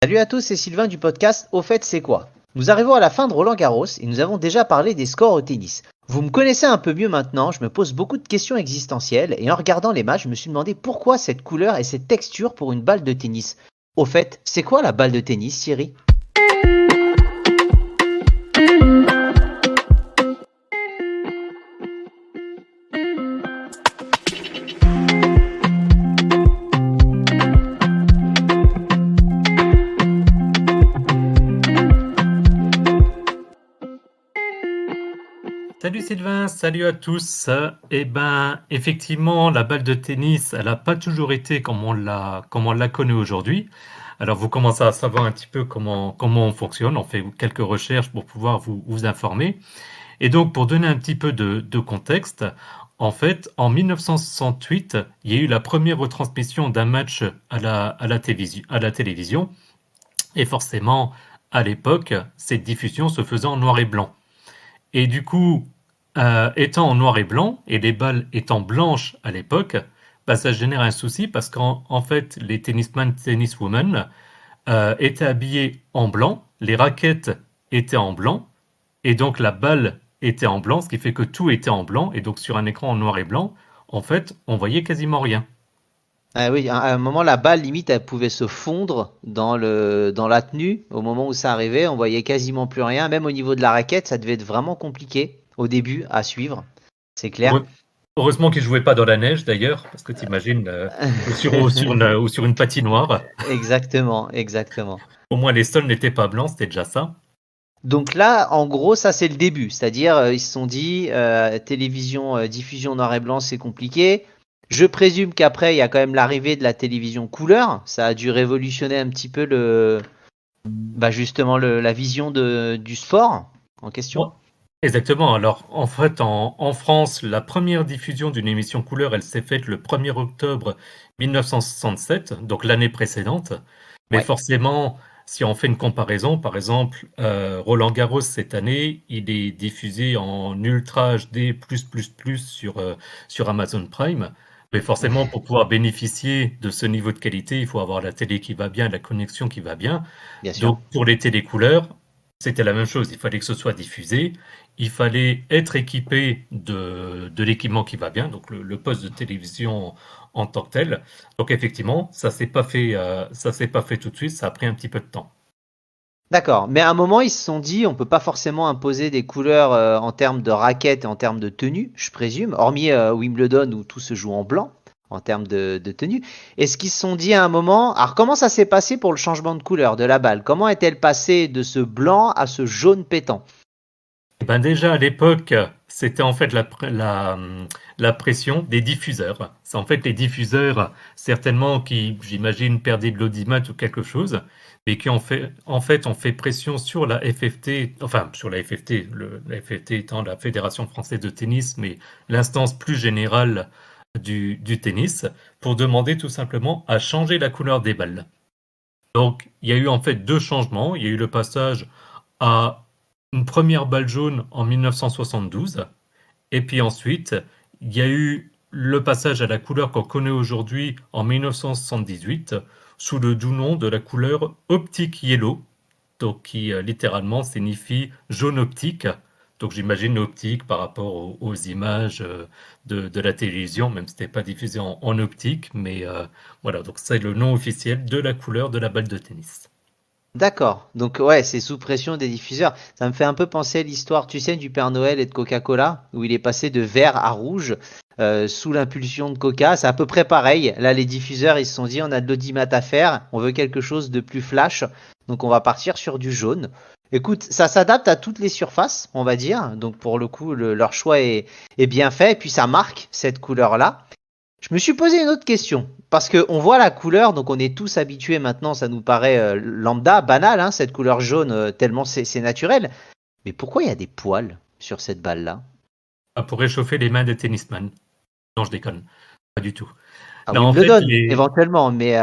Salut à tous, c'est Sylvain du podcast Au fait c'est quoi? Nous arrivons à la fin de Roland Garros et nous avons déjà parlé des scores au tennis. Vous me connaissez un peu mieux maintenant, je me pose beaucoup de questions existentielles et en regardant les matchs, je me suis demandé pourquoi cette couleur et cette texture pour une balle de tennis. Au fait, c'est quoi la balle de tennis, Thierry? Salut Sylvain, salut à tous. Effectivement, la balle de tennis, elle n'a pas toujours été comme on la connaît aujourd'hui. Alors, vous commencez à savoir un petit peu comment on fonctionne. On fait quelques recherches pour pouvoir vous informer. Et donc, pour donner un petit peu de contexte, en fait, en 1968, il y a eu la première retransmission d'un match à la télévision. Et forcément, à l'époque, cette diffusion se faisait en noir et blanc. Et du coup, étant en noir et blanc, et les balles étant blanches à l'époque, bah, ça génère un souci parce qu'en fait, les tennismen, tenniswomen étaient habillés en blanc, les raquettes étaient en blanc, et donc la balle était en blanc, ce qui fait que tout était en blanc, et donc sur un écran en noir et blanc, en fait, on voyait quasiment rien. Ah oui, à un moment la balle limite elle pouvait se fondre dans la tenue. Au moment où ça arrivait, on voyait quasiment plus rien. Même au niveau de la raquette, ça devait être vraiment compliqué au début à suivre. C'est clair. Heureux- Heureusement qu'ils ne jouaient pas dans la neige d'ailleurs, parce que tu imagines, ou sur une patinoire, Exactement, exactement. au moins les sols n'étaient pas blancs, c'était déjà ça. Donc là, en gros, ça c'est le début. C'est-à-dire, ils se sont dit, télévision, diffusion noir et blanc, c'est compliqué. Je présume qu'après, il y a quand même l'arrivée de la télévision couleur. Ça a dû révolutionner un petit peu justement la vision du sport en question. Ouais, exactement. Alors, en fait, en France, la première diffusion d'une émission couleur, elle s'est faite le 1er octobre 1967, donc l'année précédente. Mais Ouais. forcément, si on fait une comparaison, par exemple, Roland Garros cette année, il est diffusé en Ultra HD+++ sur Amazon Prime. Mais forcément, pour pouvoir bénéficier de ce niveau de qualité, il faut avoir la télé qui va bien, la connexion qui va bien. Bien sûr. Donc, pour les télécouleurs, c'était la même chose. Il fallait que ce soit diffusé. Il fallait être équipé de l'équipement qui va bien, donc le poste de télévision en tant que tel. Donc effectivement, ça s'est pas fait tout de suite. Ça a pris un petit peu de temps. D'accord. Mais à un moment, ils se sont dit, on peut pas forcément imposer des couleurs en termes de raquettes et en termes de tenue, je présume, hormis Wimbledon où tout se joue en blanc en termes de tenue. Est-ce qu'ils se sont dit à un moment, alors comment ça s'est passé pour le changement de couleur de la balle? Comment est-elle passée de ce blanc à ce jaune pétant? Ben déjà à l'époque, c'était en fait la pression des diffuseurs. C'est en fait les diffuseurs, certainement qui, j'imagine, perdaient de l'audimat ou quelque chose, mais qui ont fait pression sur la FFT, enfin sur la FFT, la FFT étant la Fédération française de tennis, mais l'instance plus générale du tennis, pour demander tout simplement à changer la couleur des balles. Donc, il y a eu en fait deux changements. Il y a eu le passage à une première balle jaune en 1972, et puis ensuite, il y a eu le passage à la couleur qu'on connaît aujourd'hui en 1978, sous le doux nom de la couleur Optic Yellow, donc qui littéralement signifie jaune optique. Donc j'imagine l'optique par rapport aux images de la télévision, même si ce n'était pas diffusé en optique, mais voilà, donc c'est le nom officiel de la couleur de la balle de tennis. D'accord. Donc ouais, c'est sous pression des diffuseurs. Ça me fait un peu penser à l'histoire, tu sais, du Père Noël et de Coca-Cola, où il est passé de vert à rouge sous l'impulsion de Coca. C'est à peu près pareil. Là, les diffuseurs, ils se sont dit, on a de l'audimat à faire, on veut quelque chose de plus flash, donc on va partir sur du jaune. Écoute, ça s'adapte à toutes les surfaces, on va dire. Donc pour le coup, leur choix est bien fait, et puis ça marque cette couleur-là. Je me suis posé une autre question. Parce qu'on voit la couleur, donc on est tous habitués maintenant, ça nous paraît lambda, banal, hein, cette couleur jaune, tellement c'est naturel. Mais pourquoi il y a des poils sur cette balle-là? Ah, pour réchauffer les mains des tennisman. Non, je déconne, pas du tout. À Non, en fait, Wimbledon, éventuellement, mais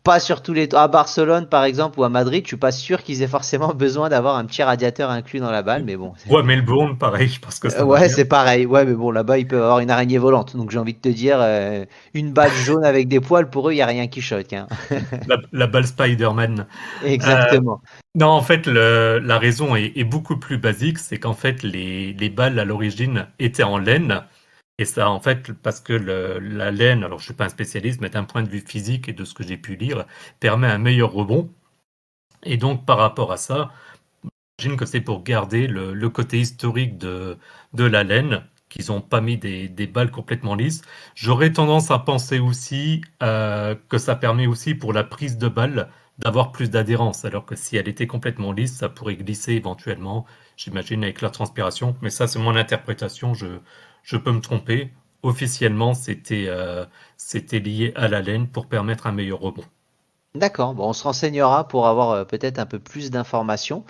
pas sur tous les à Barcelone par exemple ou à Madrid, je suis pas sûr qu'ils aient forcément besoin d'avoir un petit radiateur inclus dans la balle, mais bon. Ou à Melbourne, pareil, je pense que ça va Ouais, bien. c'est pareil. Ouais, mais bon, là-bas, ils peuvent avoir une araignée volante. Donc j'ai envie de te dire, une balle jaune avec des poils, pour eux, il y a rien qui choque, hein. La balle Spider-Man. Euh, Exactement. non, en fait, la raison est beaucoup plus basique, c'est qu'en fait, les balles à l'origine étaient en laine. Et ça, en fait, parce que la laine, alors je suis pas un spécialiste, mais d'un point de vue physique et de ce que j'ai pu lire, permet un meilleur rebond. Et donc, par rapport à ça, j'imagine que c'est pour garder le côté historique de la laine, qu'ils n'ont pas mis des balles complètement lisses. J'aurais tendance à penser aussi que ça permet aussi pour la prise de balle d'avoir plus d'adhérence, alors que si elle était complètement lisse, ça pourrait glisser éventuellement, j'imagine, avec la transpiration. Mais ça, c'est mon interprétation, je peux me tromper. Officiellement, c'était lié à la laine pour permettre un meilleur rebond. D'accord. Bon, on se renseignera pour avoir peut-être un peu plus d'informations.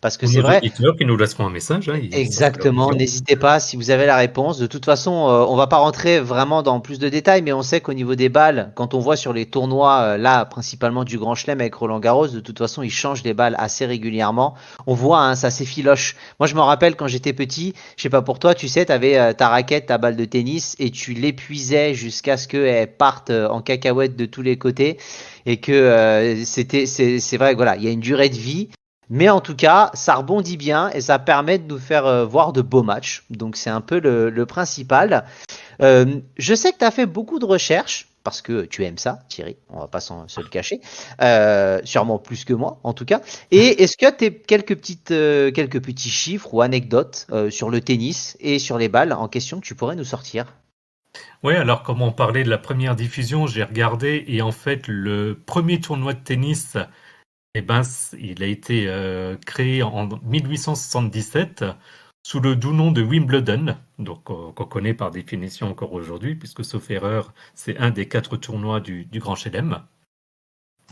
Parce que Ou c'est nos vrai, auditeurs qui nous laisseront un message, hein, ça sera leur exactement, vision. n'hésitez pas si vous avez la réponse. De toute façon, on va pas rentrer vraiment dans plus de détails, mais on sait qu'au niveau des balles, quand on voit sur les tournois, là, principalement du Grand Chelem avec Roland Garros, de toute façon, ils changent les balles assez régulièrement. On voit, hein, ça s'effiloche. Moi, je me rappelle quand j'étais petit, je sais pas pour toi, tu sais, tu avais ta raquette, ta balle de tennis, et tu l'épuisais jusqu'à ce qu'elle parte en cacahuète de tous les côtés, et que c'est vrai, voilà, il y a une durée de vie. Mais en tout cas, ça rebondit bien et ça permet de nous faire voir de beaux matchs. Donc c'est un peu le principal. Je sais que tu as fait beaucoup de recherches parce que tu aimes ça, Thierry. On va pas se le cacher. Sûrement plus que moi, en tout cas. Et est-ce que tu as quelques petits chiffres ou anecdotes sur le tennis et sur les balles en question que tu pourrais nous sortir? Ouais, alors comme on parlait de la première diffusion, j'ai regardé et en fait le premier tournoi de tennis, eh ben, il a été créé en 1877 sous le doux nom de Wimbledon, donc qu'on connaît par définition encore aujourd'hui, puisque sauf erreur, c'est un des 4 tournois du Grand Chelem.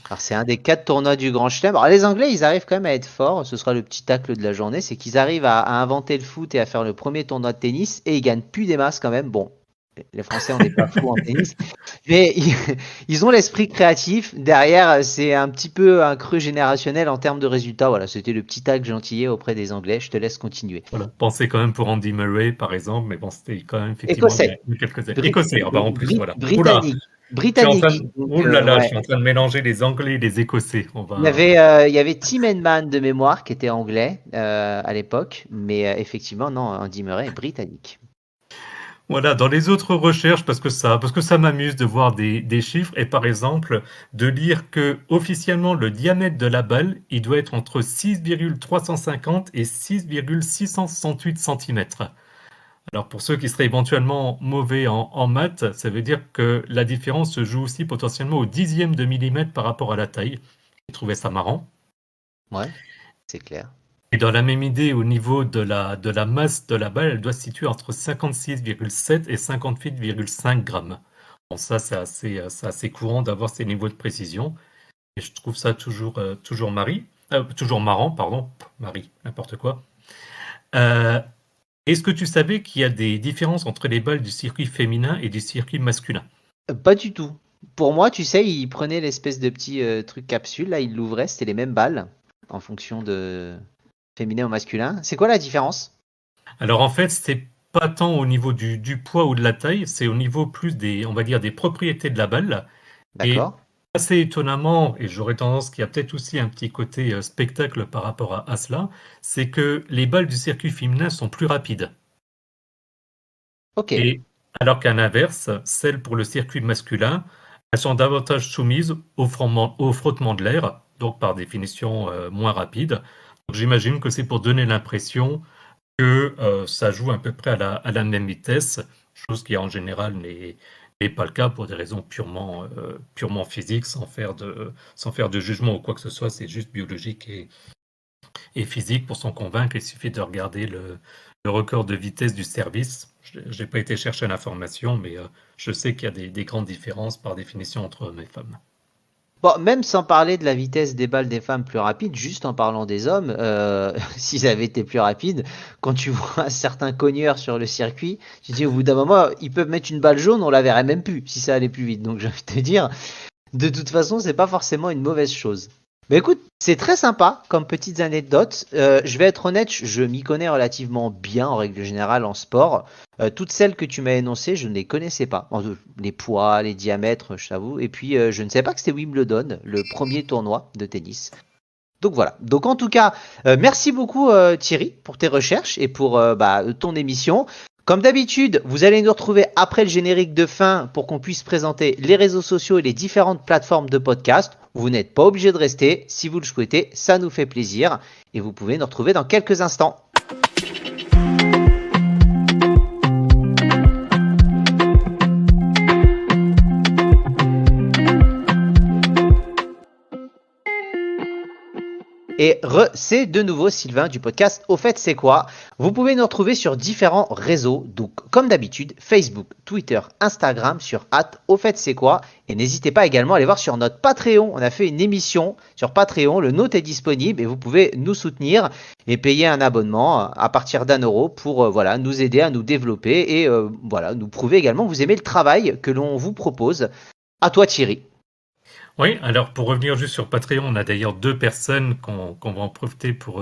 Alors c'est un des 4 tournois du Grand Chelem. Alors les Anglais, ils arrivent quand même à être forts. Ce sera le petit tacle de la journée, c'est qu'ils arrivent à inventer le foot et à faire le premier tournoi de tennis et ils gagnent plus des masses quand même. Bon, les Français, on n'est pas fous en tennis, mais ils ont l'esprit créatif. Derrière, c'est un petit peu un creux générationnel en termes de résultats. Voilà, c'était le petit tacle gentillet auprès des Anglais. Je te laisse continuer. Voilà. Pensez quand même pour Andy Murray, par exemple, mais bon, c'était quand même effectivement Écossais, il y a quelques années. Écossais, ah bah en plus, voilà. Oula, Britannique, britannique. Donc oh là là, je ouais. suis en train de mélanger les Anglais et les Écossais. On va. Il y avait Tim Henman de mémoire qui était anglais à l'époque, mais effectivement, non, Andy Murray est britannique. Voilà, dans les autres recherches, parce que ça m'amuse de voir des chiffres, et par exemple, de lire que officiellement le diamètre de la balle, il doit être entre 6,350 et 6,668 cm. Alors pour ceux qui seraient éventuellement mauvais en maths, ça veut dire que la différence se joue aussi potentiellement au dixième de millimètre par rapport à la taille. J'ai trouvé ça marrant. Ouais, c'est clair. Et dans la même idée, au niveau de la masse de la balle, elle doit se situer entre 56,7 et 58,5 grammes. Bon, ça, c'est assez courant d'avoir ces niveaux de précision. Et je trouve ça toujours marrant, pardon. Marie, n'importe quoi. Euh, Est-ce que tu savais qu'il y a des différences entre les balles du circuit féminin et du circuit masculin? Pas du tout. Pour moi, tu sais, il prenait l'espèce de petit truc capsule, là, il l'ouvrait, c'était les mêmes balles en fonction de féminin ou masculin. C'est quoi la différence? Alors en fait, c'est pas tant au niveau du poids ou de la taille, c'est au niveau plus des, on va dire, des propriétés de la balle. Et D'accord? assez étonnamment, et j'aurais tendance qu'il y a peut-être aussi un petit côté spectacle par rapport à cela, c'est que les balles du circuit féminin sont plus rapides. Ok. Et alors qu'à l'inverse, celles pour le circuit masculin, elles sont davantage soumises au frottement de l'air, donc par définition moins rapides. Donc j'imagine que c'est pour donner l'impression que ça joue à peu près à la même vitesse, chose qui en général n'est pas le cas pour des raisons purement physiques, sans faire de jugement ou quoi que ce soit, c'est juste biologique et physique. Pour s'en convaincre, il suffit de regarder le record de vitesse du service. Je n'ai pas été chercher l'information, mais je sais qu'il y a des grandes différences par définition entre hommes et femmes. Bon, même sans parler de la vitesse des balles des femmes plus rapides, juste en parlant des hommes, s'ils avaient été plus rapides, quand tu vois certains cogneurs sur le circuit, tu te dis au bout d'un moment, ils peuvent mettre une balle jaune, on la verrait même plus si ça allait plus vite. Donc j'ai envie de te dire, De toute façon, c'est pas forcément une mauvaise chose. Mais écoute, c'est très sympa comme petites anecdotes. Je vais être honnête, je m'y connais relativement bien en règle générale en sport. Toutes celles que tu m'as énoncées, je ne les connaissais pas. Les poids, les diamètres, je t'avoue. Et puis, je ne savais pas que c'était Wimbledon, le premier tournoi de tennis. Donc voilà. Donc en tout cas, merci beaucoup Thierry pour tes recherches et pour ton émission. Comme d'habitude, vous allez nous retrouver après le générique de fin pour qu'on puisse présenter les réseaux sociaux et les différentes plateformes de podcast. Vous n'êtes pas obligé de rester. Si vous le souhaitez, ça nous fait plaisir. Et vous pouvez nous retrouver dans quelques instants. Et c'est de nouveau Sylvain du podcast Au fait c'est quoi. Vous pouvez nous retrouver sur différents réseaux, donc comme d'habitude Facebook, Twitter, Instagram sur @Au fait c'est quoi. Et n'hésitez pas également à aller voir sur notre Patreon. On a fait une émission sur Patreon, le note est disponible et vous pouvez nous soutenir et payer un abonnement à partir d'1 € pour nous aider à nous développer et nous prouver également que vous aimez le travail que l'on vous propose. À toi Thierry. Oui, alors pour revenir juste sur Patreon, on a d'ailleurs 2 personnes qu'on va en profiter pour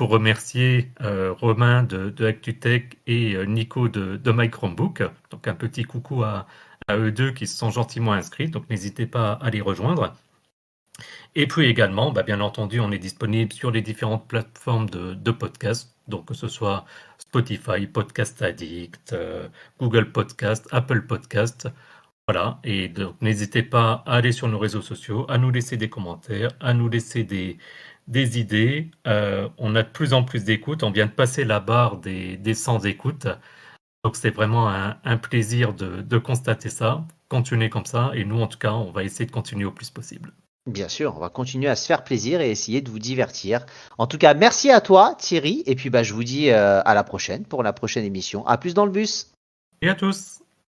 remercier, Romain de ActuTech et Nico de My Chromebook. Donc un petit coucou à eux deux qui se sont gentiment inscrits, donc n'hésitez pas à les rejoindre. Et puis également, bien entendu, on est disponible sur les différentes plateformes de podcasts, donc que ce soit Spotify, Podcast Addict, Google Podcast, Apple Podcast. Voilà, et donc n'hésitez pas à aller sur nos réseaux sociaux, à nous laisser des commentaires, à nous laisser des idées. On a de plus en plus d'écoutes, on vient de passer la barre des 100 écoutes. Donc c'est vraiment un plaisir de constater ça. Continuez comme ça, et nous en tout cas, on va essayer de continuer au plus possible. Bien sûr, on va continuer à se faire plaisir et essayer de vous divertir. En tout cas, merci à toi Thierry, et puis je vous dis à la prochaine pour la prochaine émission. À plus dans le bus. Et à tous!